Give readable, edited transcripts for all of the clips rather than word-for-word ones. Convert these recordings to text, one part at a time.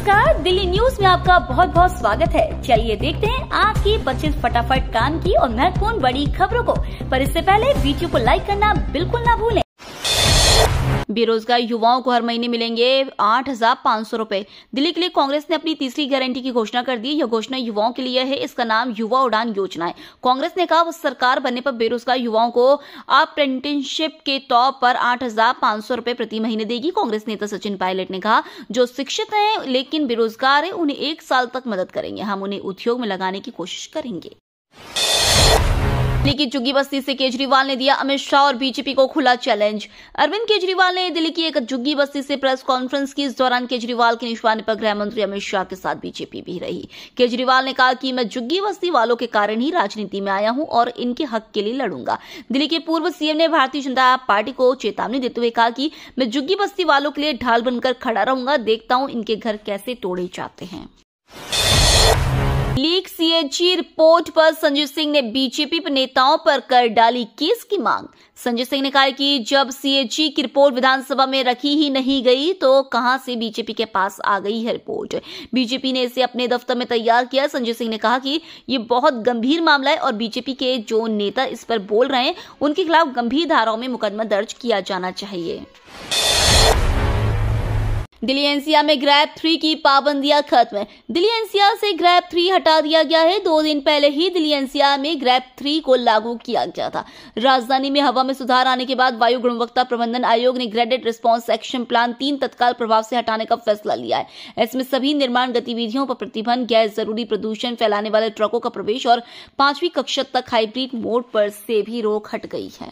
नमस्कार, दिल्ली न्यूज में आपका बहुत बहुत स्वागत है। चलिए देखते हैं आज की 25 फटाफट काम की और महत्वपूर्ण बड़ी खबरों को। पर इससे पहले वीडियो को लाइक करना बिल्कुल ना भूलें। बेरोजगार युवाओं को हर महीने मिलेंगे 8,500 रुपए। दिल्ली के लिए कांग्रेस ने अपनी तीसरी गारंटी की घोषणा कर दी। यह घोषणा युवाओं के लिए है। इसका नाम युवा उड़ान योजना है। कांग्रेस ने कहा वो सरकार बनने पर बेरोजगार युवाओं को अप्रेंटिसशिप के तौर पर 8,500 रुपए प्रति महीने देगी। कांग्रेस नेता सचिन पायलट ने कहा जो शिक्षित हैं लेकिन बेरोजगार है उन्हें 1 साल तक मदद करेंगे। हम उन्हें उद्योग में लगाने की कोशिश करेंगे। दिल्ली की झुग्गी बस्ती से केजरीवाल ने दिया अमित शाह और बीजेपी को खुला चैलेंज। अरविंद केजरीवाल ने दिल्ली की एक झुग्गी बस्ती से प्रेस कॉन्फ्रेंस की। इस दौरान केजरीवाल के निशाने पर गृह मंत्री अमित शाह के साथ बीजेपी भी रही। केजरीवाल ने कहा कि मैं झुग्गी बस्ती वालों के कारण ही राजनीति में आया हूं और इनके हक के लिए लड़ूंगा। दिल्ली के पूर्व सीएम ने भारतीय जनता पार्टी को चेतावनी देते हुए कहा कि मैं झुग्गी बस्ती वालों के लिए ढाल बनकर खड़ा रहूंगा। देखता हूं इनके घर कैसे तोड़े जाते हैं। लीक सीएजी रिपोर्ट पर संजय सिंह ने बीजेपी नेताओं पर कर डाली केस की मांग। संजय सिंह ने कहा कि जब सीएजी की रिपोर्ट विधानसभा में रखी ही नहीं गई तो कहां से बीजेपी के पास आ गई है रिपोर्ट। बीजेपी ने इसे अपने दफ्तर में तैयार किया। संजय सिंह ने कहा कि ये बहुत गंभीर मामला है और बीजेपी के जो नेता इस पर बोल रहे हैं उनके खिलाफ गंभीर धाराओं में मुकदमा दर्ज किया जाना चाहिए। दिल्ली एनसीआर में ग्रैब 3 की पाबंदियां खत्म। दिल्ली एनसीआर से ग्रैब 3 हटा दिया गया है। 2 दिन पहले ही दिल्ली एनसीआर में ग्रैब 3 को लागू किया गया था। राजधानी में हवा में सुधार आने के बाद वायु गुणवत्ता प्रबंधन आयोग ने ग्रेडेड रिस्पांस एक्शन प्लान 3 तत्काल प्रभाव से हटाने का फैसला लिया है। इसमें सभी निर्माण गतिविधियों पर प्रतिबंध, गैर जरूरी प्रदूषण फैलाने वाले ट्रकों का प्रवेश और 5वीं कक्षा तक हाइब्रिड मोड पर से भी रोक हट गई है।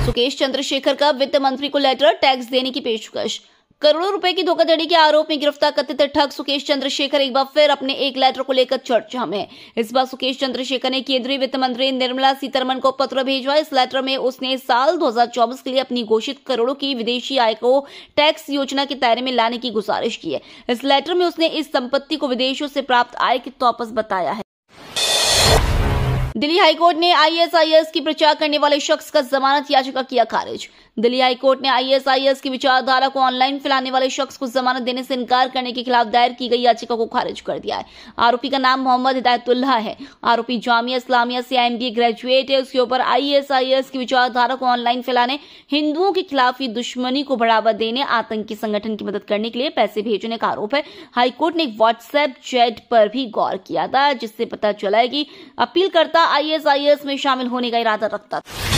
सुकेश चंद्रशेखर का वित्त मंत्री को लेटर, टैक्स देने की पेशकश। करोड़ों रुपए की धोखाधड़ी के आरोप में गिरफ्तार कथित ठग सुकेश चंद्रशेखर एक बार फिर अपने एक लेटर को लेकर चर्चा में। इस बार सुकेश चंद्रशेखर ने केंद्रीय वित्त मंत्री निर्मला सीतारमण को पत्र भेजा। इस लेटर में उसने साल 2024 के लिए अपनी घोषित करोड़ों की विदेशी आय को टैक्स योजना के दायरे में लाने की गुजारिश की है। इस लेटर में उसने इस संपत्ति को विदेशों से प्राप्त आय के तौर पर बताया है। दिल्ली हाईकोर्ट ने आईएसआईएस की प्रचार करने वाले शख्स का जमानत याचिका किया खारिज। दिल्ली हाईकोर्ट ने आईएसआईएस की विचारधारा को ऑनलाइन फैलाने वाले शख्स को जमानत देने से इनकार करने के खिलाफ दायर की गई याचिका को खारिज कर दिया है। आरोपी का नाम मोहम्मद हिदायतुल्लाह है। आरोपी जामिया इस्लामिया से एमबीए ग्रेजुएट है। उसके ऊपर आईएसआईएस की विचारधारा को ऑनलाइन फैलाने, हिंदुओं के खिलाफ दुश्मनी को बढ़ावा देने, आतंकी संगठन की मदद करने के लिए पैसे भेजने का आरोप है। हाईकोर्ट ने एक व्हाट्सएप चैट पर भी गौर किया था जिससे पता चला है कि अपीलकर्ता आईएसआईएस में शामिल होने का इरादा रखता था।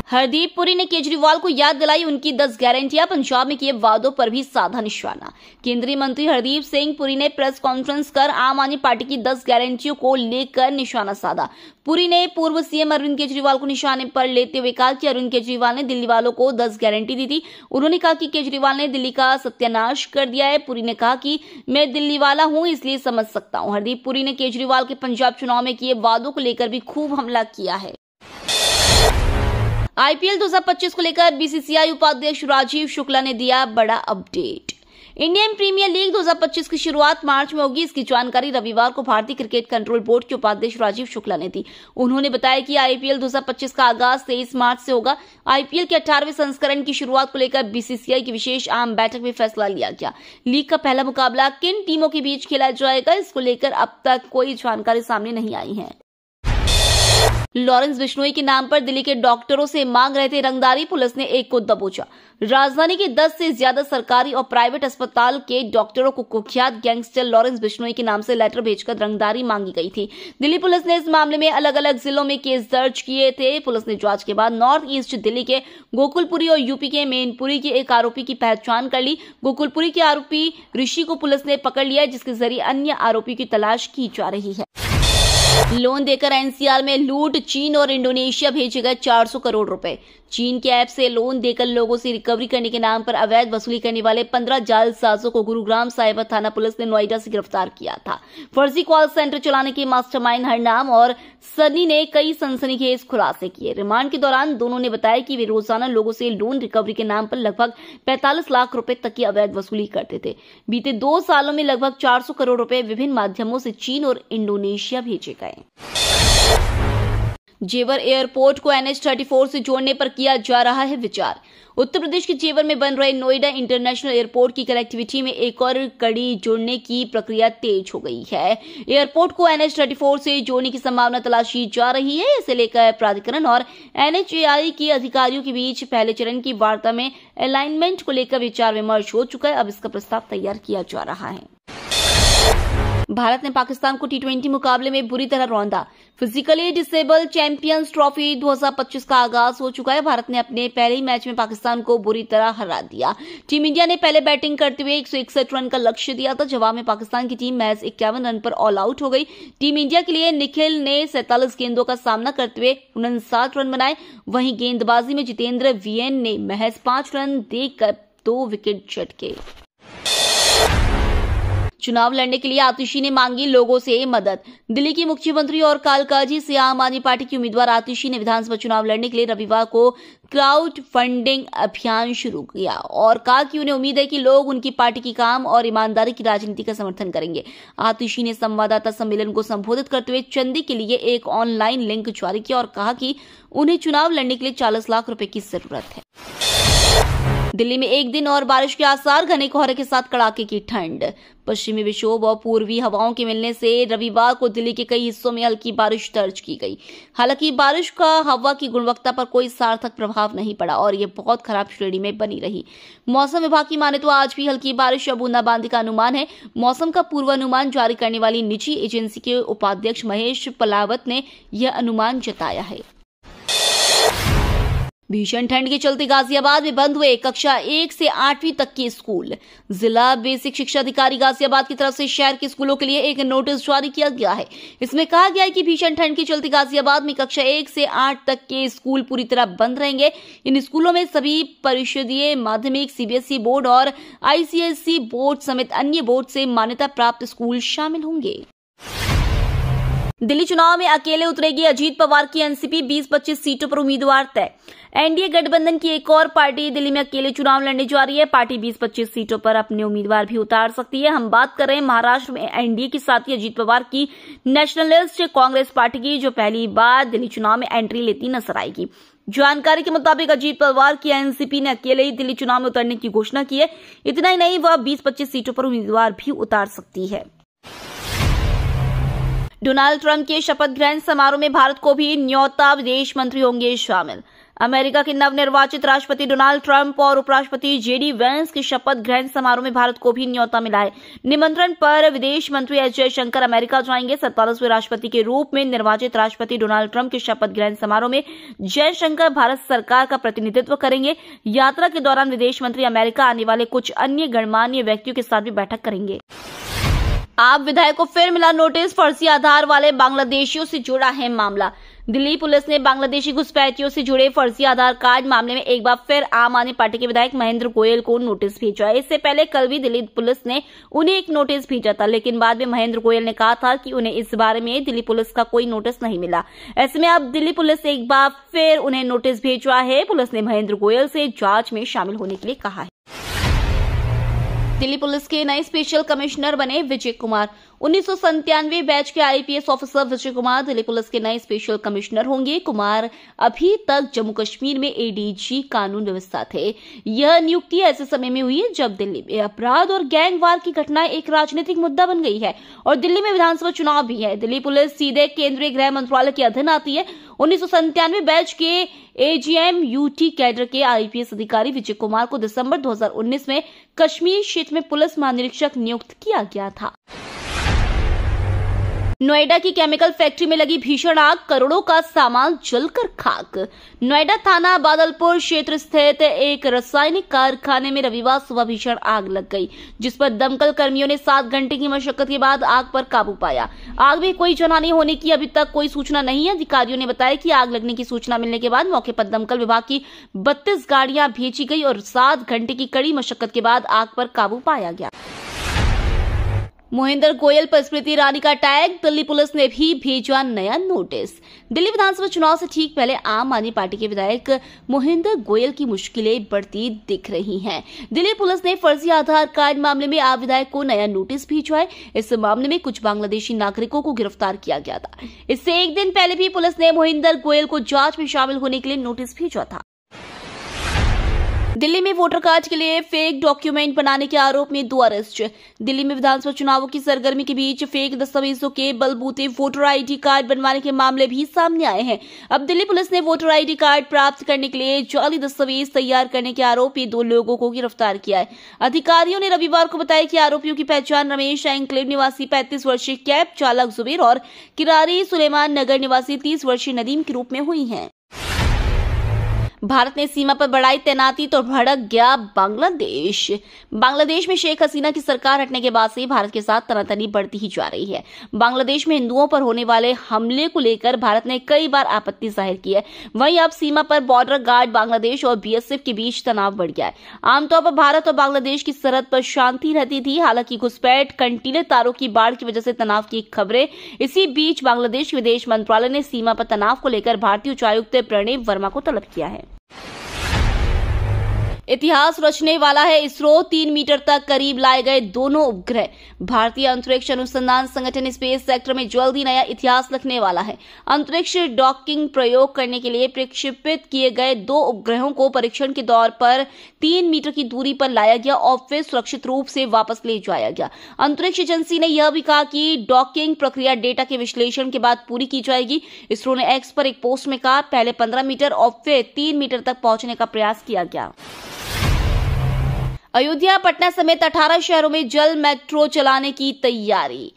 हरदीप पुरी ने केजरीवाल को याद दिलाई उनकी 10 गारंटियां। पंजाब में किए वादों पर भी साधा निशाना। केंद्रीय मंत्री हरदीप सिंह पुरी ने प्रेस कॉन्फ्रेंस कर आम आदमी पार्टी की 10 गारंटियों को लेकर निशाना साधा। पुरी ने पूर्व सीएम अरविंद केजरीवाल को निशाने पर लेते हुए कहा कि अरविंद केजरीवाल ने दिल्ली वालों को 10 गारंटी दी थी। उन्होंने कहा कि केजरीवाल ने दिल्ली का सत्यानाश कर दिया है। पुरी ने कहा कि मैं दिल्ली वाला हूं इसलिए समझ सकता हूं। हरदीप पुरी ने केजरीवाल के पंजाब चुनाव में किए वादों को लेकर भी खूब हमला किया है। आईपीएल 2025 को लेकर बीसीसीआई उपाध्यक्ष राजीव शुक्ला ने दिया बड़ा अपडेट। इंडियन प्रीमियर लीग 2025 की शुरुआत मार्च में होगी। इसकी जानकारी रविवार को भारतीय क्रिकेट कंट्रोल बोर्ड के उपाध्यक्ष राजीव शुक्ला ने दी। उन्होंने बताया कि आईपीएल 2025 का आगाज 23 मार्च से होगा। आईपीएल के 18वें संस्करण की शुरुआत को लेकर बीसीसीआई की विशेष आम बैठक में फैसला लिया गया। लीग का पहला मुकाबला किन टीमों के बीच खेला जाएगा, इसको लेकर अब तक कोई जानकारी सामने नहीं आई है। लॉरेंस बिश्नोई के नाम पर दिल्ली के डॉक्टरों से मांग रहे थे रंगदारी, पुलिस ने एक को दबोचा। राजधानी के 10 से ज्यादा सरकारी और प्राइवेट अस्पताल के डॉक्टरों को कुख्यात गैंगस्टर लॉरेंस बिश्नोई के नाम से लेटर भेजकर रंगदारी मांगी गई थी। दिल्ली पुलिस ने इस मामले में अलग अलग जिलों में केस दर्ज किए थे। पुलिस ने जांच के बाद नॉर्थ ईस्ट दिल्ली के गोकुलपुरी और यूपी के मैनपुरी के एक आरोपी की पहचान कर ली। गोकुलपुरी के आरोपी ऋषि को पुलिस ने पकड़ लिया जिसके जरिए अन्य आरोपी की तलाश की जा रही है। लोन देकर एनसीआर में लूट, चीन और इंडोनेशिया भेजे गए 400 करोड़ रुपए। चीन के ऐप से लोन देकर लोगों से रिकवरी करने के नाम पर अवैध वसूली करने वाले 15 जालसाजों को गुरुग्राम साइबर थाना पुलिस ने नोएडा से गिरफ्तार किया था। फर्जी कॉल सेंटर चलाने के मास्टरमाइंड हरनाम और सनी ने कई सनसनीखेज खुलासे किए। रिमांड के दौरान दोनों ने बताया कि वे रोजाना लोगों से लोन रिकवरी के नाम पर लगभग 45 लाख रुपए तक की अवैध वसूली करते थे। बीते 2 सालों में लगभग 400 करोड़ रुपए विभिन्न माध्यमों से चीन और इंडोनेशिया भेजे गए। जेवर एयरपोर्ट को NH-34 से जोड़ने पर किया जा रहा है विचार। उत्तर प्रदेश के जेवर में बन रहे नोएडा इंटरनेशनल एयरपोर्ट की कनेक्टिविटी में एक और कड़ी जोड़ने की प्रक्रिया तेज हो गई है। एयरपोर्ट को NH-34 से जोड़ने की संभावना तलाशी जा रही है। इसे लेकर प्राधिकरण और NHAI के अधिकारियों के बीच पहले चरण की वार्ता में अलाइनमेंट को लेकर विचार विमर्श हो चुका है। अब इसका प्रस्ताव तैयार किया जा रहा है। भारत ने पाकिस्तान को T20 मुकाबले में बुरी तरह रौंदा। फिजिकली डिसेबल चैंपियंस ट्रॉफी 2025 का आगाज हो चुका है। भारत ने अपने पहले ही मैच में पाकिस्तान को बुरी तरह हरा दिया। टीम इंडिया ने पहले बैटिंग करते हुए 161 रन का लक्ष्य दिया था। जवाब में पाकिस्तान की टीम महज 51 रन पर ऑल आउट हो गई। टीम इंडिया के लिए निखिल ने 47 गेंदों का सामना करते हुए 59 रन बनाए। वहीं गेंदबाजी में जितेंद्र VN ने महज 5 रन देकर 2 विकेट झटके। चुनाव लड़ने के लिए आतिशी ने मांगी लोगों से मदद। दिल्ली की मुख्यमंत्री और कालकाजी से आम आदमी पार्टी की उम्मीदवार आतिशी ने विधानसभा चुनाव लड़ने के लिए रविवार को क्राउड फंडिंग अभियान शुरू किया और कहा कि उन्हें उम्मीद है कि लोग उनकी पार्टी की काम और ईमानदारी की राजनीति का समर्थन करेंगे। आतिशी ने संवाददाता सम्मेलन को संबोधित करते हुए चंदी के लिए एक ऑनलाइन लिंक जारी किया और कहा कि उन्हें चुनाव लड़ने के लिए 40 लाख रुपए की जरूरत है। दिल्ली में एक दिन और बारिश के आसार, घने कोहरे के साथ कड़ाके की ठंड। पश्चिमी विक्षोभ और पूर्वी हवाओं के मिलने से रविवार को दिल्ली के कई हिस्सों में हल्की बारिश दर्ज की गई। हालांकि बारिश का हवा की गुणवत्ता पर कोई सार्थक प्रभाव नहीं पड़ा और ये बहुत खराब श्रेणी में बनी रही। मौसम विभाग की माने तो आज भी हल्की बारिश या बूंदाबांदी का अनुमान है। मौसम का पूर्वानुमान जारी करने वाली निजी एजेंसी के उपाध्यक्ष महेश पलावत ने यह अनुमान जताया है। भीषण ठंड के चलते गाजियाबाद में बंद हुए कक्षा 1 से 8वीं तक के स्कूल। जिला बेसिक शिक्षा अधिकारी गाजियाबाद की तरफ से शहर के स्कूलों के लिए एक नोटिस जारी किया गया है। इसमें कहा गया है कि भीषण ठंड के चलते गाजियाबाद में कक्षा 1 से 8 तक के स्कूल पूरी तरह बंद रहेंगे। इन स्कूलों में सभी परिषदीय माध्यमिक, CBSE बोर्ड और ICSE बोर्ड समेत अन्य बोर्ड से मान्यता प्राप्त स्कूल शामिल होंगे। दिल्ली चुनाव में अकेले उतरेगी अजीत पवार की एनसीपी, 20-25 सीटों पर उम्मीदवार तय। एनडीए गठबंधन की एक और पार्टी दिल्ली में अकेले चुनाव लड़ने जा रही है। पार्टी 20-25 सीटों पर अपने उम्मीदवार भी उतार सकती है। हम बात कर रहे हैं महाराष्ट्र में एनडीए के साथी अजीत पवार की नेशनलिस्ट कांग्रेस पार्टी की, जो पहली बार दिल्ली चुनाव में एंट्री लेती नजर आएगी। जानकारी के मुताबिक अजीत पवार की एनसीपी ने अकेले ही दिल्ली चुनाव में उतरने की घोषणा की है। इतना ही नहीं, वह 20-25 सीटों पर उम्मीदवार भी उतार सकती है। डोनाल्ड ट्रंप के शपथ ग्रहण समारोह में भारत को भी न्योता विदेश मंत्री होंगे शामिल। अमेरिका के नवनिर्वाचित राष्ट्रपति डोनाल्ड ट्रंप और उपराष्ट्रपति JD वैंस के शपथ ग्रहण समारोह में भारत को भी न्योता मिला है। निमंत्रण पर विदेश मंत्री एस जयशंकर अमेरिका जाएंगे। 47वें राष्ट्रपति के रूप में निर्वाचित राष्ट्रपति डोनाल्ड ट्रंप के शपथ ग्रहण समारोह में जयशंकर भारत सरकार का प्रतिनिधित्व करेंगे। यात्रा के दौरान विदेश मंत्री अमेरिका आने वाले कुछ अन्य गणमान्य व्यक्तियों के साथ भी बैठक करेंगे। आप विधायक को फिर मिला नोटिस, फर्जी आधार वाले बांग्लादेशियों से जुड़ा है मामला। दिल्ली पुलिस ने बांग्लादेशी घुसपैठियों से जुड़े फर्जी आधार कार्ड मामले में एक बार फिर आम आदमी पार्टी के विधायक महेंद्र गोयल को नोटिस भेजा है। इससे पहले कल भी दिल्ली पुलिस ने उन्हें एक नोटिस भेजा था, लेकिन बाद में महेंद्र गोयल ने कहा था कि उन्हें इस बारे में दिल्ली पुलिस का कोई नोटिस नहीं मिला। ऐसे में अब दिल्ली पुलिस ने एक बार फिर उन्हें नोटिस भेजा है। पुलिस ने महेंद्र गोयल से जांच में शामिल होने के लिए कहा है। दिल्ली पुलिस के नए स्पेशल कमिश्नर बने विजय कुमार। 1997 बैच के IPS officer Vijay Kumar Delhi police के नए स्पेशल कमिश्नर होंगे। कुमार अभी तक जम्मू कश्मीर में ADG कानून व्यवस्था थे। यह नियुक्ति ऐसे समय में हुई है जब दिल्ली में अपराध और गैंगवार की घटनाएं एक राजनीतिक मुद्दा बन गई है और दिल्ली में विधानसभा चुनाव भी है। दिल्ली पुलिस सीधे केंद्रीय गृह मंत्रालय के अधीन आती है। 1997 बैच के AGM UT कैडर के IPS अधिकारी विजय कुमार को दिसंबर 2019 में कश्मीर क्षेत्र में पुलिस महानिरीक्षक नियुक्त किया गया था। नोएडा की केमिकल फैक्ट्री में लगी भीषण आग, करोड़ों का सामान जलकर खाक। नोएडा थाना बादलपुर क्षेत्र स्थित एक रासायनिक कारखाने में रविवार सुबह भीषण आग लग गई, जिस पर दमकल कर्मियों ने 7 घंटे की मशक्कत के बाद आग पर काबू पाया। आग में कोई जनहानि होने की अभी तक कोई सूचना नहीं है। अधिकारियों ने बताया कि आग लगने की सूचना मिलने के बाद मौके पर दमकल विभाग की 32 गाड़ियां भेजी गई और 7 घंटे की कड़ी मशक्कत के बाद आग पर काबू पाया गया। मोहिंदर गोयल पर स्मृति ईरानी का टैग, दिल्ली पुलिस ने भी भेजा नया नोटिस। दिल्ली विधानसभा चुनाव से ठीक पहले आम आदमी पार्टी के विधायक मोहिंदर गोयल की मुश्किलें बढ़ती दिख रही हैं। दिल्ली पुलिस ने फर्जी आधार कार्ड मामले में आप विधायक को नया नोटिस भेजा है। इस मामले में कुछ बांग्लादेशी नागरिकों को गिरफ्तार किया गया था। इससे एक दिन पहले भी पुलिस ने मोहिंदर गोयल को जांच में शामिल होने के लिए नोटिस भेजा था। दिल्ली में वोटर कार्ड के लिए फेक डॉक्यूमेंट बनाने के आरोप में 2 अरेस्ट। दिल्ली में विधानसभा चुनावों की सरगर्मी के बीच फेक दस्तावेजों के बलबूते वोटर आईडी कार्ड बनवाने के मामले भी सामने आए हैं। अब दिल्ली पुलिस ने वोटर आईडी कार्ड प्राप्त करने के लिए जाली दस्तावेज तैयार करने के आरोप में 2 लोगों को गिरफ्तार किया है। अधिकारियों ने रविवार को बताया कि आरोपियों की पहचान रमेश एंक्लेव निवासी 35 वर्षीय कैब चालक जुबेर और किरारी सुलेमान नगर निवासी 30 वर्षीय नदीम के रूप में हुई है। भारत ने सीमा पर बढ़ाई तैनाती तो भड़क गया बांग्लादेश। बांग्लादेश में शेख हसीना की सरकार हटने के बाद से भारत के साथ तनातनी बढ़ती ही जा रही है। बांग्लादेश में हिंदुओं पर होने वाले हमले को लेकर भारत ने कई बार आपत्ति जाहिर की है। वहीं अब सीमा पर बॉर्डर गार्ड बांग्लादेश और बीएसएफ के बीच तनाव बढ़ गया है। आमतौर पर भारत और बांग्लादेश की सरहद पर शांति रहती थी। हालांकि घुसपैठ, कंटीले तारों की बाढ़ की वजह से तनाव की खबरें। इसी बीच बांग्लादेश विदेश मंत्रालय ने सीमा पर तनाव को लेकर भारतीय उच्चायुक्त प्रणेव वर्मा को तलब किया है। इतिहास रचने वाला है इसरो। 3 मीटर तक करीब लाए गए दोनों उपग्रह। भारतीय अंतरिक्ष अनुसंधान संगठन स्पेस सेक्टर में जल्द ही नया इतिहास लिखने वाला है। अंतरिक्ष डॉकिंग प्रयोग करने के लिए प्रक्षेपित किए गए 2 उपग्रहों को परीक्षण के दौर पर 3 मीटर की दूरी पर लाया गया और फिर सुरक्षित रूप से वापस ले जाया गया। अंतरिक्ष एजेंसी ने यह भी कहा कि डॉकिंग प्रक्रिया डेटा के विश्लेषण के बाद पूरी की जाएगी। इसरो ने एक्स पर एक पोस्ट में कहा, पहले 15 मीटर और फिर 3 मीटर तक पहुंचने का प्रयास किया गया। अयोध्या, पटना समेत 18 शहरों में जल मेट्रो चलाने की तैयारी।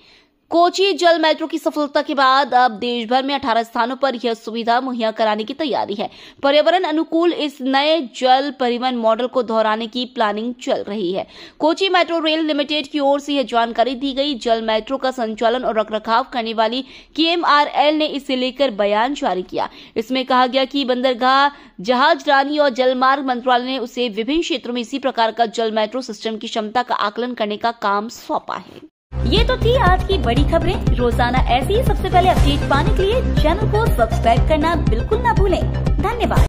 कोची जल मेट्रो की सफलता के बाद अब देश भर में 18 स्थानों पर यह सुविधा मुहैया कराने की तैयारी है। पर्यावरण अनुकूल इस नए जल परिवहन मॉडल को दोहराने की प्लानिंग चल रही है। कोची मेट्रो रेल लिमिटेड की ओर से यह जानकारी दी गई। जल मेट्रो का संचालन और रखरखाव करने वाली KMRL ने इसे लेकर बयान जारी किया। इसमें कहा गया कि बंदरगाह, जहाजरानी और जलमार्ग मंत्रालय ने उसे विभिन्न क्षेत्रों में इसी प्रकार का जल मेट्रो सिस्टम की क्षमता का आकलन करने का काम सौंपा है। ये तो थी आज की बड़ी खबरें। रोजाना ऐसी ही सबसे पहले अपडेट पाने के लिए चैनल को सब्सक्राइब करना बिल्कुल ना भूलें। धन्यवाद।